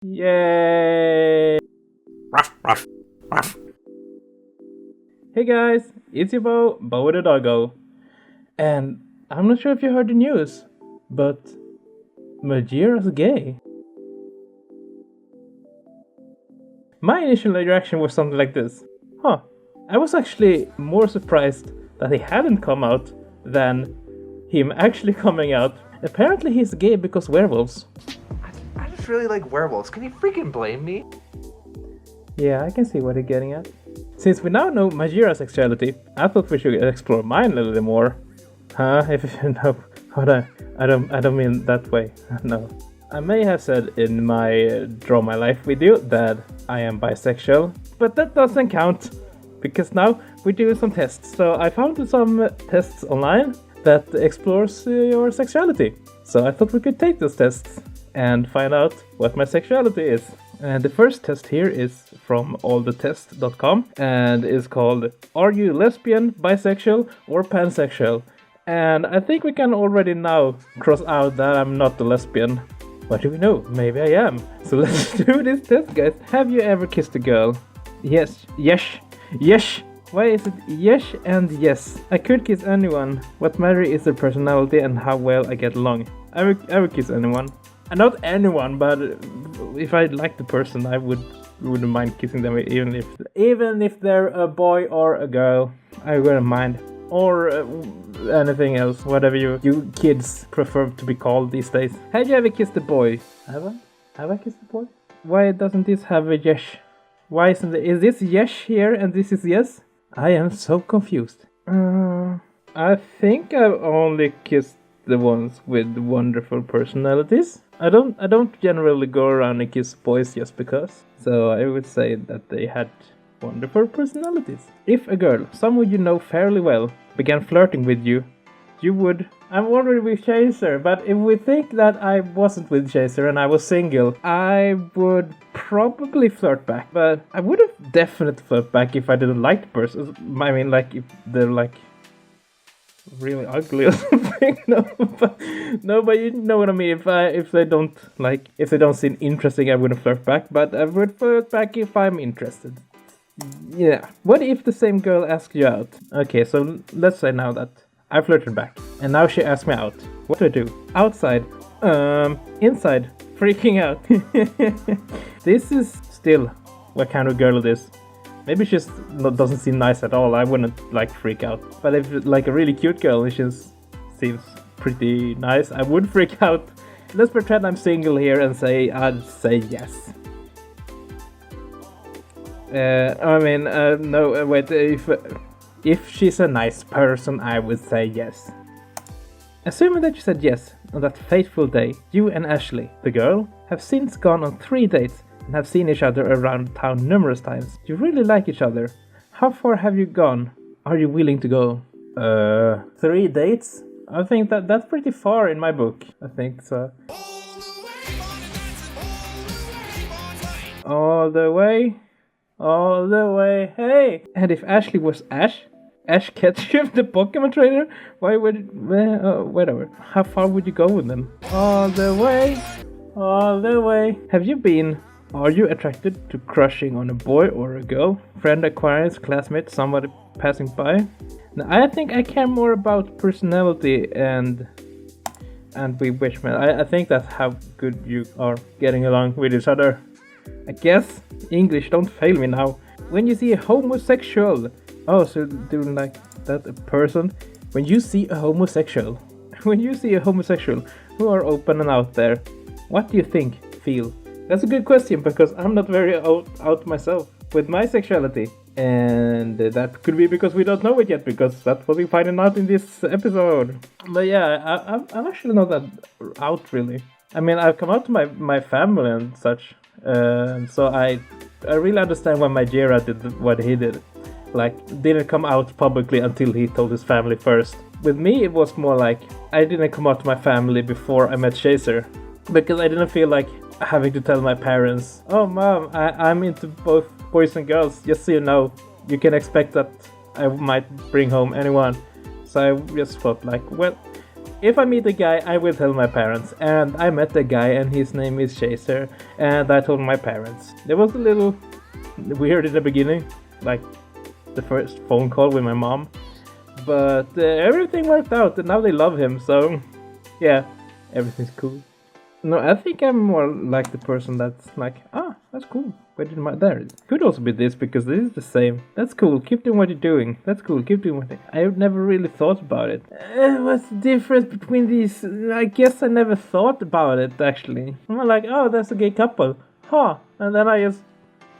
Yay! Ruff, ruff, ruff. Hey guys, it's your Bo the Doggo. And I'm not sure if you heard the news, but MAJIRAS gay. My initial reaction was something like this. I was actually more surprised that he hadn't come out than him actually coming out. Apparently he's gay because werewolves. I just really like werewolves. Can you freaking blame me? Yeah, I can see what you're getting at. Since we now know MAJIRA's sexuality, I thought we should explore mine a little bit more. If you know what I don't mean that way. No. I may have said in my Draw My Life video that I am bisexual, but that doesn't count because now we're doing some tests. So I found some tests online that explores your sexuality. So I thought we could take those tests and find out what my sexuality is. And the first test here is from allthetest.com and is called Are you lesbian, bisexual or pansexual? And I think we can already now cross out that I'm not a lesbian. What do we know? Maybe I am. So let's do this test, guys. Have you ever kissed a girl? Yes. Why is it yes and yes? I could kiss anyone. What matters is their personality and how well I get along. I would kiss anyone. Not anyone, but if I like the person, I wouldn't mind kissing them, even if they're a boy or a girl. I wouldn't mind. Or anything else, whatever you kids prefer to be called these days. Have you ever kissed a boy? Have I? Have I kissed a boy? Why doesn't this have a yes? Why isn't it? Is this yes here and this is yes? I am so confused. I think I've only kissed the ones with wonderful personalities. I don't generally go around and kiss boys just because. So I would say that they had wonderful personalities. If a girl, someone you know fairly well, began flirting with you, you would... I'm already with Chaser, but if we think that I wasn't with Chaser and I was single, I would probably flirt back. But I would have definitely flirt back if I didn't like the person. I mean, like, if they're, like, really ugly or something. No, but you know what I mean. If they don't seem interesting, I wouldn't flirt back. But I would flirt back if I'm interested. Yeah. What if the same girl asks you out? Okay, so let's say now that I flirted back, and now she asks me out. What do I do? Outside. Inside. Freaking out. This is still what kind of girl it is. Maybe she just doesn't seem nice at all. I wouldn't like freak out. But if like a really cute girl, she just seems pretty nice, I would freak out. Let's pretend I'm single here and I'd say yes. No, wait, if she's a nice person, I would say yes. Assuming that you said yes on that fateful day, you and Ashley, the girl, have since gone on 3 dates and have seen each other around town numerous times. You really like each other. How far have you gone? Are you willing to go? 3 dates? I think that's pretty far in my book. I think so. All the way, hey! And if Ashley was Ash Ketchum, the Pokemon trainer, why would... whatever. How far would you go with them? All the way. Are you attracted to crushing on a boy or a girl? Friend, acquaintance, classmate, somebody passing by? Now, I think I care more about personality and bewitchment. I think that's how good you are getting along with each other. I guess. English, don't fail me now. When you see a homosexual... Oh, so doing like that a person? When you see a homosexual who are open and out there, what do you feel? That's a good question because I'm not very out myself with my sexuality. And that could be because we don't know it yet, because that's what we're finding out in this episode. But yeah, I'm actually not that out really. I mean, I've come out to my family and such. So I really understand when MAJIRA did what he did. Like, didn't come out publicly until he told his family first. With me, it was more like I didn't come out to my family before I met Chaser, because I didn't feel like having to tell my parents, "Oh, mom, I'm into both boys and girls. Just so you know, you can expect that I might bring home anyone." So I just thought like, well, if I meet a guy, I will tell my parents. And I met a guy, and his name is Chaser, and I told my parents. There was a little weird in the beginning, like the first phone call with my mom, but everything worked out, and now they love him. So yeah, everything's cool. No, I think I'm more like the person that's like, that's cool. Where did my there? It could also be this because this is the same. That's cool. Keep doing what you're doing. That's cool. Keep doing what I've never really thought about it. What's the difference between these? I guess I never thought about it actually. I'm like, oh, that's a gay couple, and then I just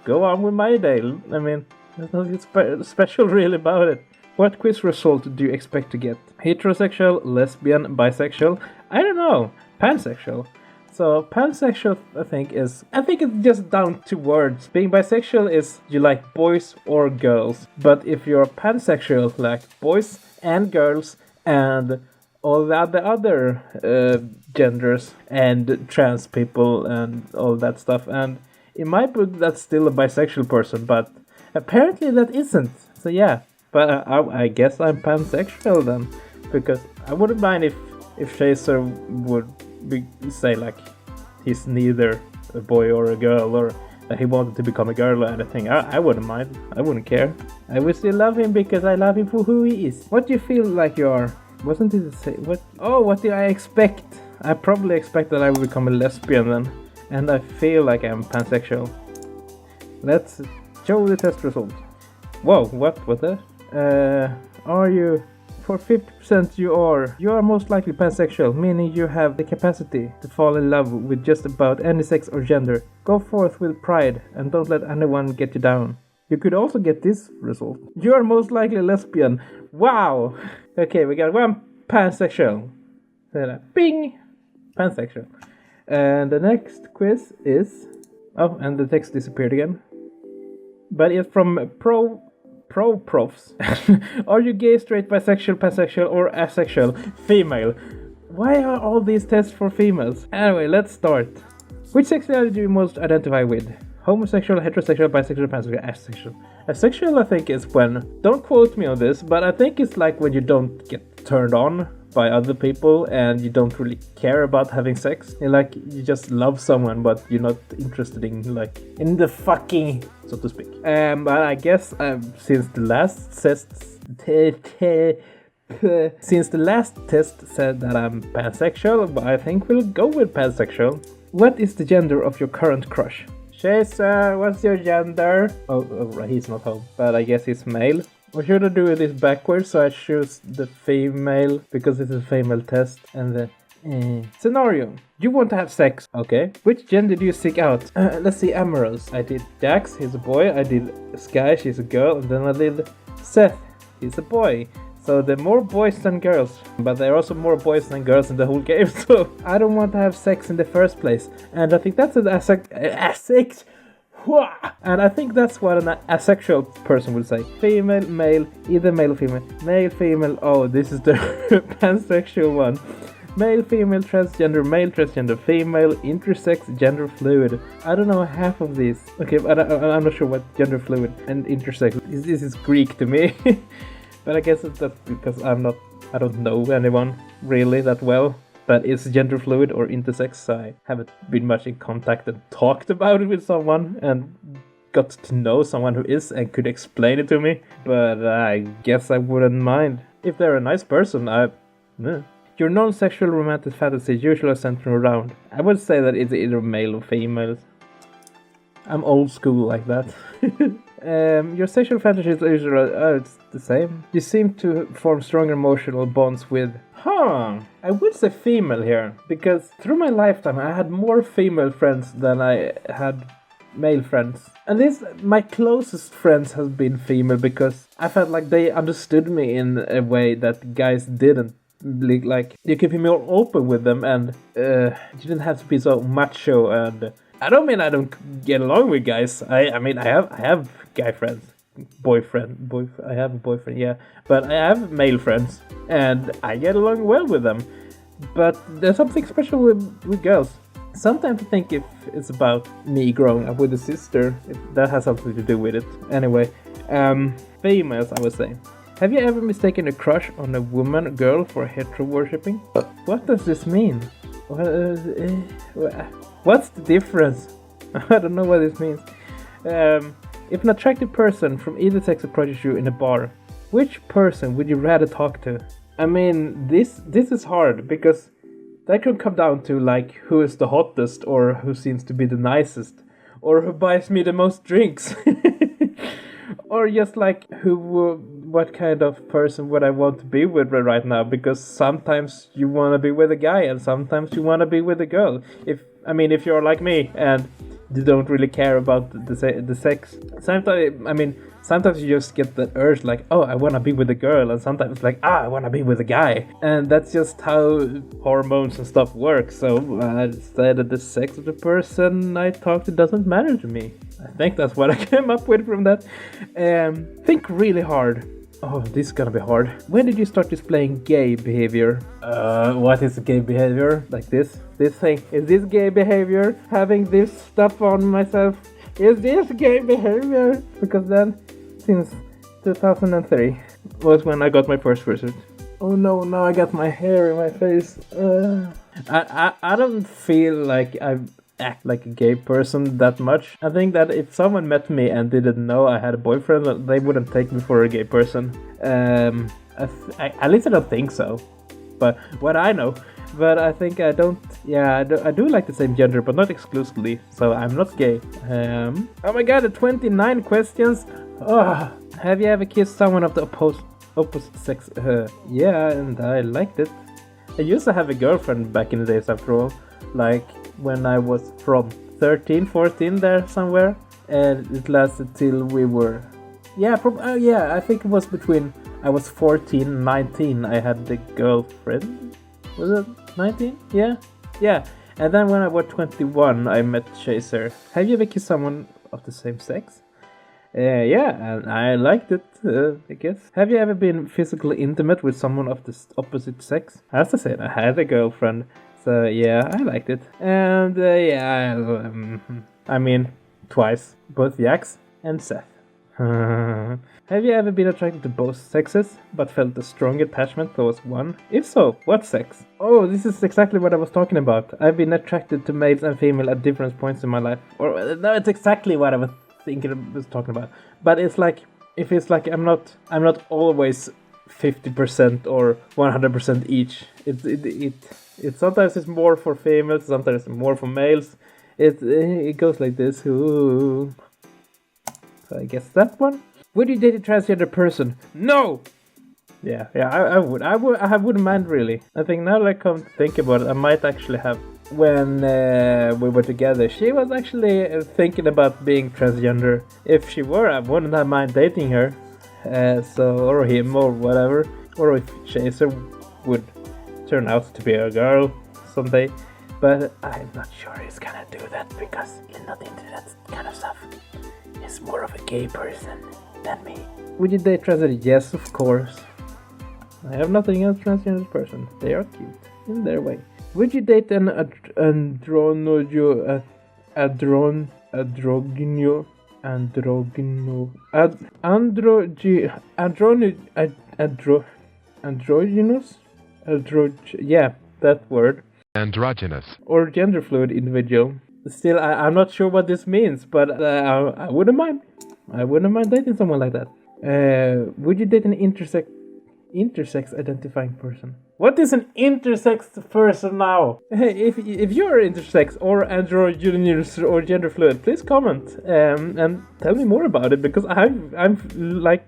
go on with my day. I mean, there's nothing special really about it. What quiz result do you expect to get? Heterosexual, lesbian, bisexual? I don't know. Pansexual. So pansexual, I think it's just down to words. Being bisexual is you like boys or girls, but if you're pansexual, like boys and girls and all the other genders and trans people and all that stuff. And in my book, that's still a bisexual person, but apparently that isn't. So yeah, but I guess I'm pansexual then, because I wouldn't mind if Chaser would say like he's neither a boy or a girl, or that he wanted to become a girl or anything. I wouldn't mind. I wouldn't care. I would still love him because I love him for who he is. What do you feel like you are? Wasn't it the same? What did I expect? I probably expect that I would become a lesbian then, and I feel like I'm pansexual. Let's show the test result. Whoa, what was that? Are you? For 50% you are most likely pansexual, meaning you have the capacity to fall in love with just about any sex or gender. Go forth with pride and don't let anyone get you down. You could also get this result. You are most likely lesbian. Wow! Okay, we got one pansexual. Bing! Pansexual. And the next quiz is... Oh, and the text disappeared again. But it's from profs. Are you gay, straight, bisexual, pansexual, or asexual? Female. Why are all these tests for females? Anyway, let's start. Which sexuality do you most identify with? Homosexual, heterosexual, bisexual, pansexual, asexual. Asexual, I think, is when... Don't quote me on this, but I think it's like when you don't get turned on by other people and you don't really care about having sex. You just love someone, but you're not interested in in the fucking, so to speak. But I guess since the last test said that I'm pansexual, but I think we'll go with pansexual. What is the gender of your current crush? Chaser, what's your gender? Oh, right, he's not home, but I guess he's male. Or should I do this backwards, so I choose the female, because it's a female test, and the scenario. You want to have sex, okay. Which gender do you seek out? Let's see, Amorous. I did Jax, he's a boy. I did Sky, she's a girl. And then I did Seth, he's a boy. So there are more boys than girls, but there are also more boys than girls in the whole game, so I don't want to have sex in the first place. And I think that's an asexual. And I think that's what an asexual person would say. Female, male, either male or female. Male, female, oh, this is the pansexual one. Male, female, transgender, male, transgender, female, intersex, gender fluid. I don't know half of these. Okay, but I'm not sure what gender fluid and intersex is. This is Greek to me. But I guess that's because I don't know anyone really that well that is gender fluid or intersex, so I haven't been much in contact and talked about it with someone and got to know someone who is and could explain it to me. But I guess I wouldn't mind. If they're a nice person, Your non-sexual romantic fantasy usually centered around. I would say that it's either male or female. I'm old school like that. Your sexual fantasy is usually it's the same. You seem to form stronger emotional bonds with... I would say female here, because through my lifetime I had more female friends than I had male friends. At least my closest friends have been female, because I felt like they understood me in a way that guys didn't. Like, you could be more open with them, and you didn't have to be so macho. And I don't mean I don't get along with guys. I mean I have guy friends, boyfriend. I have a boyfriend, yeah, but I have male friends, and I get along well with them. But there's something special with girls. Sometimes I think if it's about me growing up with a sister, that has something to do with it. Anyway, females, I would say. Have you ever mistaken a crush on a woman or girl for hetero worshipping? What does this mean? What's the difference? I don't know what this means. If an attractive person from either sex approaches you in a bar, which person would you rather talk to? I mean, this is hard because that could come down to like who is the hottest or who seems to be the nicest or who buys me the most drinks. Or just like what kind of person would I want to be with right now? Because sometimes you want to be with a guy and sometimes you want to be with a girl. If you're like me and you don't really care about the sex. Sometimes you just get that urge like, oh, I want to be with a girl, and sometimes it's like, I want to be with a guy. And that's just how hormones and stuff work. So I decided the sex of the person I talk to doesn't matter to me. I think that's what I came up with from that. Think really hard. Oh, this is gonna be hard. When did you start displaying gay behavior? What is gay behavior? Like this thing. Is this gay behavior? Having this stuff on myself? Is this gay behavior? Because then, since 2003 was when I got my first fursuit. Oh no, now I got my hair in my face. I don't feel like I act like a gay person that much. I think that if someone met me and didn't know I had a boyfriend, they wouldn't take me for a gay person. At least I don't think so. But what I know. But I think I don't. Yeah, I do like the same gender, but not exclusively. So I'm not gay. Oh my god, the 29 questions. Oh, have you ever kissed someone of the opposite sex? Yeah, and I liked it. I used to have a girlfriend back in the days after all. Like when I was from 13, 14 there somewhere. And it lasted till we were... Yeah, I think it was between... I was 14 and 19. I had the girlfriend. Was it 19? Yeah. And then when I was 21, I met Chaser. Have you ever kissed someone of the same sex? Yeah, and I liked it, I guess. Have you ever been physically intimate with someone of the opposite sex? As I said, I had a girlfriend. So yeah, I liked it. And twice. Both Jax and Seth. Have you ever been attracted to both sexes, but felt a strong attachment towards one? If so, what sex? Oh, this is exactly what I was talking about. I've been attracted to males and females at different points in my life. Or no, it's exactly what I was talking about. But it's like, if it's like I'm not always 50% or 100% each. It sometimes it's more for females, sometimes it's more for males. It goes like this. Ooh. So I guess that one. Would you date a transgender person? No! Yeah, I would. I wouldn't mind really. I think now that I come to think about it, I might actually have. When we were together, she was actually thinking about being transgender. If she were, I wouldn't have mind dating her. Or him, or whatever. Or if Chaser would turn out to be a girl someday. But I'm not sure he's gonna do that because he's not into that kind of stuff. He's more of a gay person than me. Would you date transgender? Yes, of course. I have nothing against transgender person. They are cute in their way. Would you date an androgynous yeah, that word. Androgynous. Or gender fluid individual. Still, I'm not sure what this means, but I wouldn't mind. I wouldn't mind dating someone like that. Would you date an intersex identifying person? What is an intersex person now? Hey, if you're intersex or androgynous or gender fluid, please comment and tell me more about it because I'm like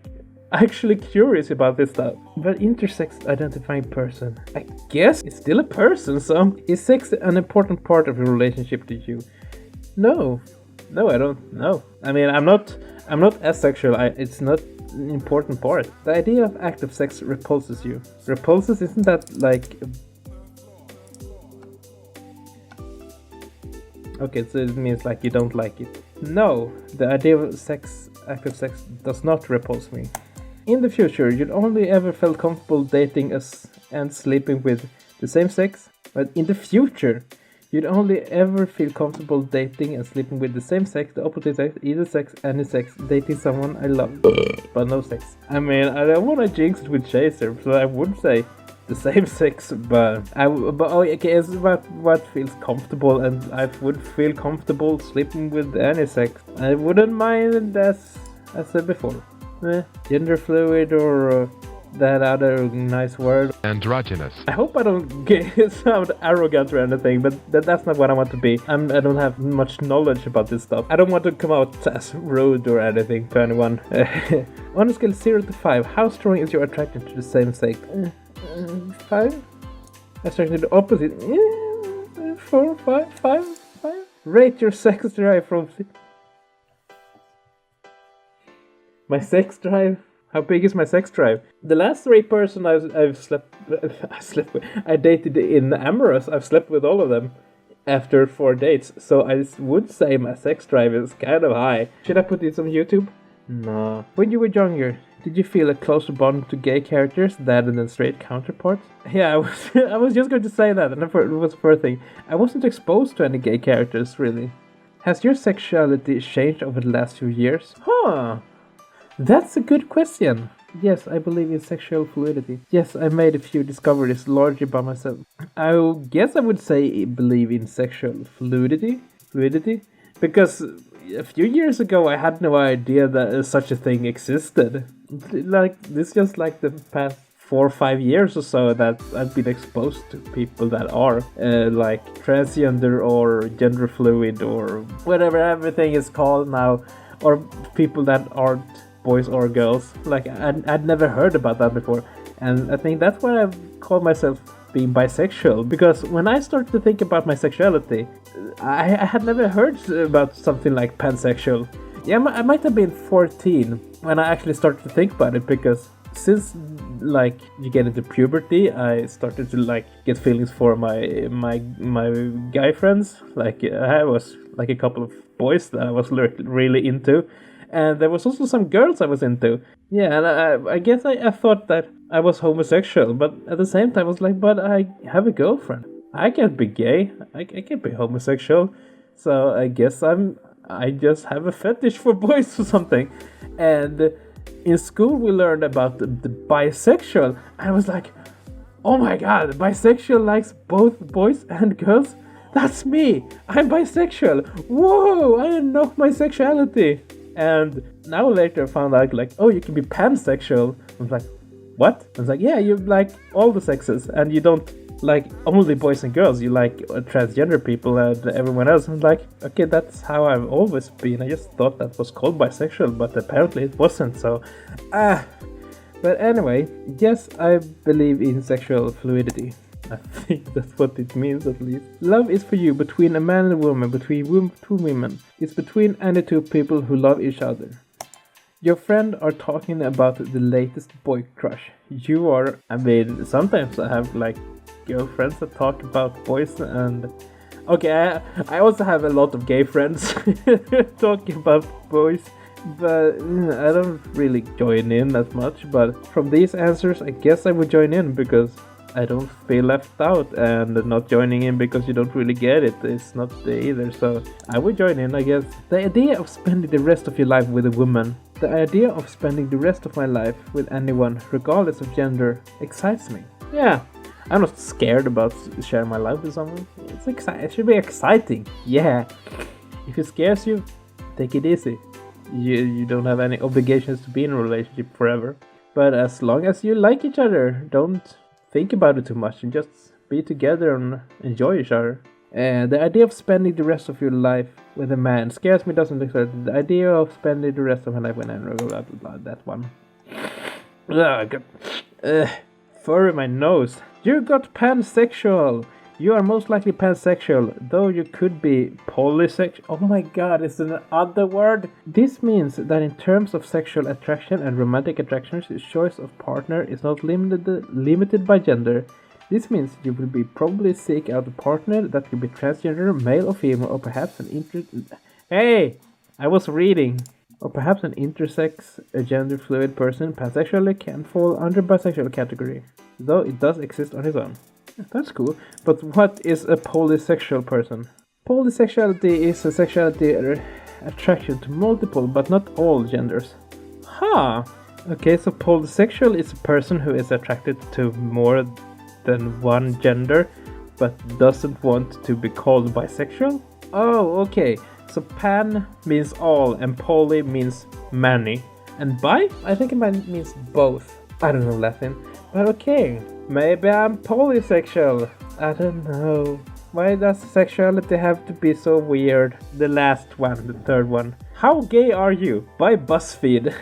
actually curious about this stuff. But intersex identifying person, I guess it's still a person. So is sex an important part of your relationship to you? No, I don't know. I mean, I'm not asexual. It's not an important part. The idea of active sex repulses you. Repulses, isn't that like... Okay, so it means like you don't like it. No, the idea of active sex does not repulse me. In the future, you'd only ever felt comfortable dating us and sleeping with the same sex. But in the future, You'd only ever feel comfortable dating and sleeping with the same sex, the opposite sex, either sex, any sex, dating someone I love, but no sex. I mean, I don't want to jinx it with Chaser, so I would say the same sex, but it's about what feels comfortable, and I would feel comfortable sleeping with any sex. I wouldn't mind, as I said before, gender fluid or that other nice word, androgynous. I hope I don't sound arrogant or anything, but that's not what I want to be. I don't have much knowledge about this stuff. I don't want to come out as rude or anything to anyone. On a scale 0 to 5, how strong is your attraction to the same sex? 5? Attraction to the opposite? 4, 5. Rate your sex drive from... My sex drive? How big is my sex drive? The last 3 person I've slept with, I dated in MAJIRAS, I've slept with all of them after 4 dates. So I would say my sex drive is kind of high. Should I put this on YouTube? No. When you were younger, did you feel a closer bond to gay characters than straight counterparts? Yeah, I was just going to say that, and it was the first thing. I wasn't exposed to any gay characters, really. Has your sexuality changed over the last few years? Huh. That's a good question. Yes, I believe in sexual fluidity. Yes, I made a few discoveries largely by myself. I guess I would say believe in sexual fluidity, because a few years ago I had no idea that such a thing existed. Like, this just like the past 4 or 5 years or so that I've been exposed to people that are like transgender or gender fluid or whatever everything is called now, or people that aren't boys or girls. Like, I'd never heard about that before, and I think that's why I've called myself being bisexual, because when I started to think about my sexuality, I had never heard about something like pansexual. Yeah, I might have been 14 when I actually started to think about it, because since like you get into puberty, I started to like get feelings for my guy friends. Like, I was like a couple of boys that I was really into. And there was also some girls I was into. Yeah, and I guess I thought that I was homosexual, but at the same time I was like, but I have a girlfriend. I can't be gay. I can't be homosexual. So I guess I just have a fetish for boys or something. And in school we learned about the bisexual. I was like, oh my god, bisexual likes both boys and girls? That's me! I'm bisexual! Whoa! I didn't know my sexuality! And now later I found out, like, oh, you can be pansexual. I was like, what? I was like, yeah, you like all the sexes, and you don't like only boys and girls. You like transgender people and everyone else. I was like, okay, that's how I've always been. I just thought that was called bisexual, but apparently it wasn't, so... But anyway, yes, I believe in sexual fluidity. I think that's what it means, at least. Love is for you between a man and a woman, between two women. It's between any two people who love each other. Your friend are talking about the latest boy crush. You are... I mean, sometimes I have, like, girlfriends that talk about boys and... Okay, I also have a lot of gay friends talking about boys. But I don't really join in as much. But from these answers, I guess I would join in, because I don't feel left out, and not joining in because you don't really get it is not either, so I would join in, I guess. The idea of spending the rest of your life with a woman, the idea of spending the rest of my life with anyone, regardless of gender, excites me. Yeah, I'm not scared about sharing my life with someone. It should be exciting, yeah. If it scares you, take it easy. You don't have any obligations to be in a relationship forever. But as long as you like each other, don't think about it too much and just be together and enjoy each other. The idea of spending the rest of your life with a man scares me, doesn't excite. The idea of spending the rest of my life with an man, that one. Fur in my nose. You got pansexual. You are most likely pansexual, though you could be polysexual. Oh my god, it's another word. This means that in terms of sexual attraction and romantic attractions, your choice of partner is not limited by gender. This means you will probably seek out a partner that could be transgender, male or female, or perhaps Hey! I was reading. Or perhaps an intersex, a gender fluid person, pansexually can fall under bisexual category, though it does exist on its own. That's cool. But what is a polysexual person? Polysexuality is a sexuality attraction to multiple but not all genders. Huh. Okay, so polysexual is a person who is attracted to more than one gender but doesn't want to be called bisexual? Oh, okay. So pan means all and poly means many. And bi? I think it means both. I don't know Latin. But okay. Maybe I'm polysexual. I don't know. Why does sexuality have to be so weird? The last one, the third one. How gay are you? By BuzzFeed.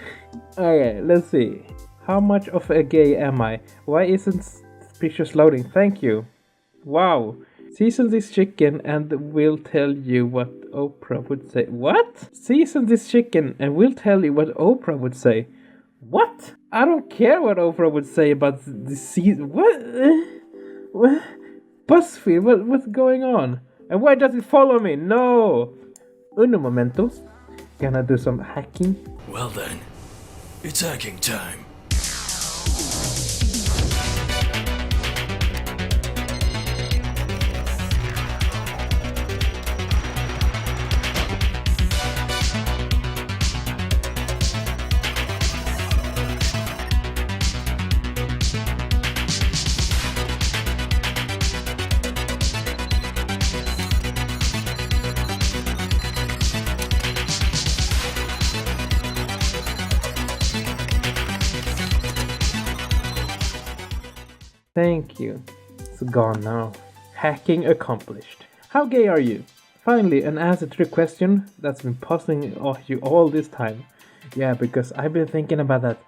Okay, let's see. How much of a gay am I? Why isn't pictures loading? Thank you. Wow. Season this chicken and we'll tell you what Oprah would say. What? Season this chicken and we'll tell you what Oprah would say. What? I don't care what Oprah would say about the season. What? What? BuzzFeed, what's going on? And why does it follow me? No! Uno momento. Gonna do some hacking. Well then, it's hacking time. Thank you. It's gone now. Hacking accomplished. How gay are you? Finally, an answer to the question that's been puzzling you all this time. Yeah, because I've been thinking about that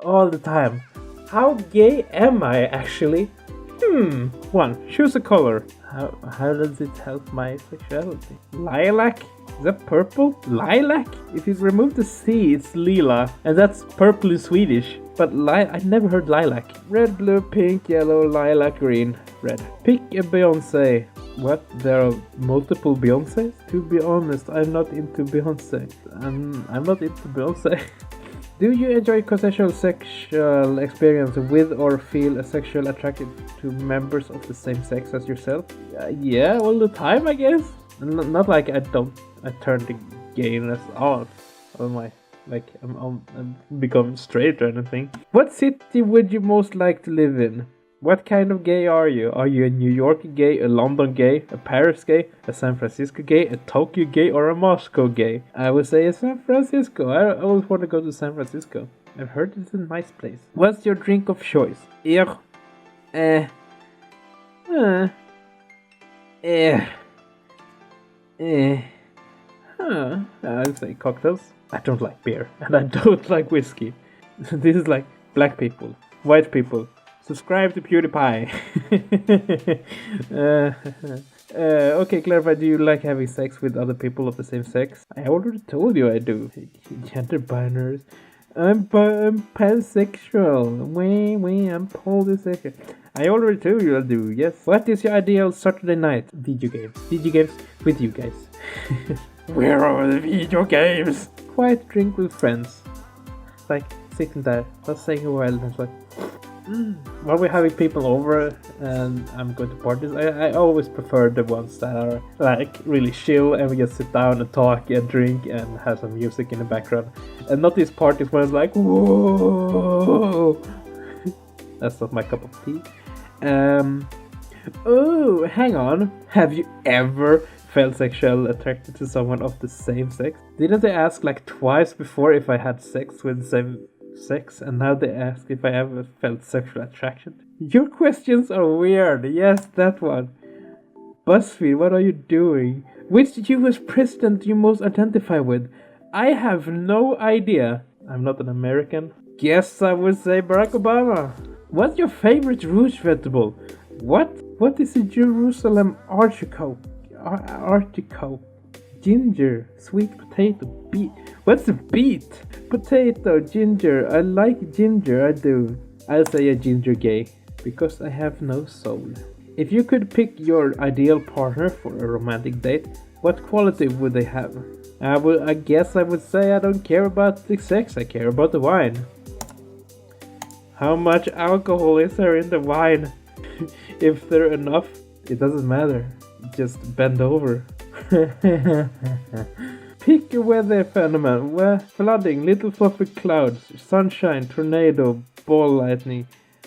all the time. How gay am I actually? 1. Choose a color. How does it help my sexuality? Lilac? Is that purple? Lilac? If you remove the C, it's lila. And that's purple in Swedish. But I never heard lilac. Red, blue, pink, yellow, lilac, green, red. Pick a Beyonce. What? There are multiple Beyoncés? To be honest, I'm not into Beyonce. I'm not into Beyonce. Do you enjoy consensual sexual experience with or feel a sexual attraction to members of the same sex as yourself? Yeah, all the time, I guess. Not like I turn the gayness off. Oh my. Like I'm become straight or anything. What city would you most like to live in? What kind of gay are you? Are you a New York gay, a London gay, a Paris gay, a San Francisco gay, a Tokyo gay, or a Moscow gay? I would say a San Francisco. I always want to go to San Francisco. I've heard it's a nice place. What's your drink of choice? I'd say cocktails. I don't like beer, and I don't like whiskey. This is like black people, white people. Subscribe to PewDiePie. Okay, clarify, do you like having sex with other people of the same sex? I already told you I do. Gender binaries. I'm pansexual. I'm polysexual. I already told you I do, yes. What is your ideal Saturday night? Video games. Video games with you guys. Where are the video games? Quiet drink with friends. Like sitting there, just saying a while, and it's like, while we're having people over and I'm going to parties, I always prefer the ones that are like really chill and we just sit down and talk and drink and have some music in the background. And not these parties where it's like, whoa! That's not my cup of tea. Oh, hang on. Have you ever felt sexually attracted to someone of the same sex? Didn't they ask like twice before if I had sex with the same sex, and now they ask if I ever felt sexual attraction? Your questions are weird. Yes, that one. BuzzFeed, what are you doing? Which US president do you most identify with? I have no idea. I'm not an American. Guess I would say Barack Obama. What's your favorite root vegetable? What is a Jerusalem artichoke? Artichoke. Ginger, sweet potato, beet. What's a beet? Potato, ginger. I like ginger, I do. I'll say a ginger gay, because I have no soul. If you could pick your ideal partner for a romantic date, what quality would they have? I guess I would say I don't care about the sex, I care about the wine. How much alcohol is there in the wine? If they're enough, it doesn't matter. Just bend over. Pick a weather phenomenon. Flooding, little fluffy clouds, sunshine, tornado, ball lightning,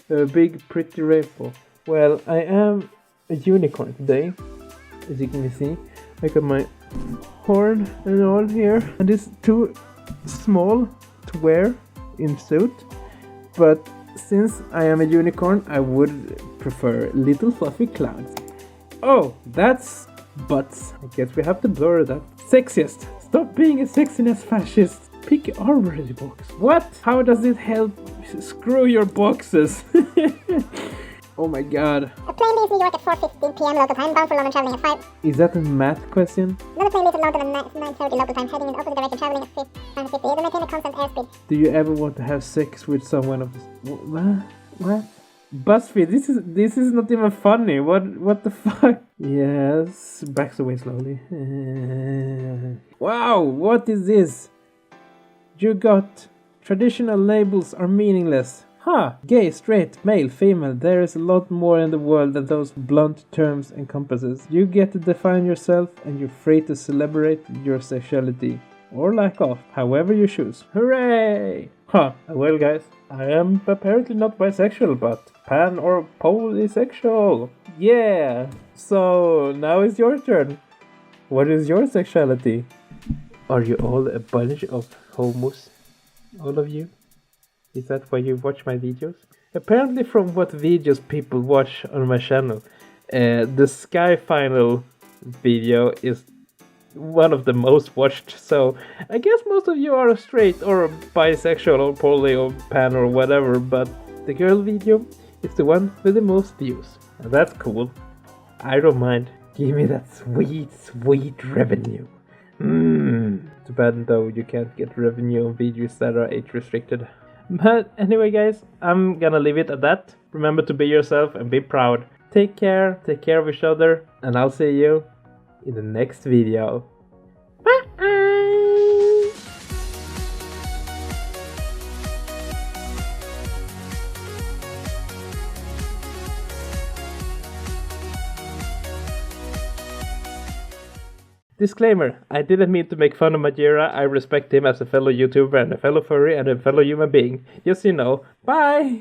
a big pretty rainbow. Well, I am a unicorn today, as you can see. I got my horn and all here, and it's too small to wear in suit. But since I am a unicorn, I would prefer little fluffy clouds. Oh, that's butts. I guess we have to blur that. Sexiest. Stop being a sexiness fascist. Pick armory box. What? How does it help? Screw your boxes. Oh my god. A plane leaves New York at 4:15 p.m. local time, bound for London, traveling at 5. Is that a math question? Another plane leaves at London at 9:30 local time, heading in the opposite direction, traveling at 5:50. It will maintain a constant airspeed. Do you ever want to have sex with someone of what? BuzzFeed, this is not even funny. What the fuck? Yes, backs away slowly. Wow, what is this? You got traditional labels are meaningless. Huh, gay, straight, male, female, there is a lot more in the world than those blunt terms encompasses. You get to define yourself and you're free to celebrate your sexuality. Or lack of, however you choose. Hooray! Huh, well guys, I am apparently not bisexual, but pan or polysexual. Yeah! So, now it's your turn. What is your sexuality? Are you all a bunch of homos? All of you? Is that why you watch my videos? Apparently from what videos people watch on my channel, the Sky Final video is one of the most watched, so I guess most of you are straight or bisexual or poly or pan or whatever, but the girl video is the one with the most views. And that's cool. I don't mind. Give me that sweet, sweet revenue. Too bad though you can't get revenue on videos that are age restricted. But anyway guys, I'm gonna leave it at that. Remember to be yourself and be proud. Take care of each other, and I'll see you in the next video. Bye! Disclaimer, I didn't mean to make fun of Majira. I respect him as a fellow YouTuber and a fellow furry and a fellow human being. Just so you know. Bye!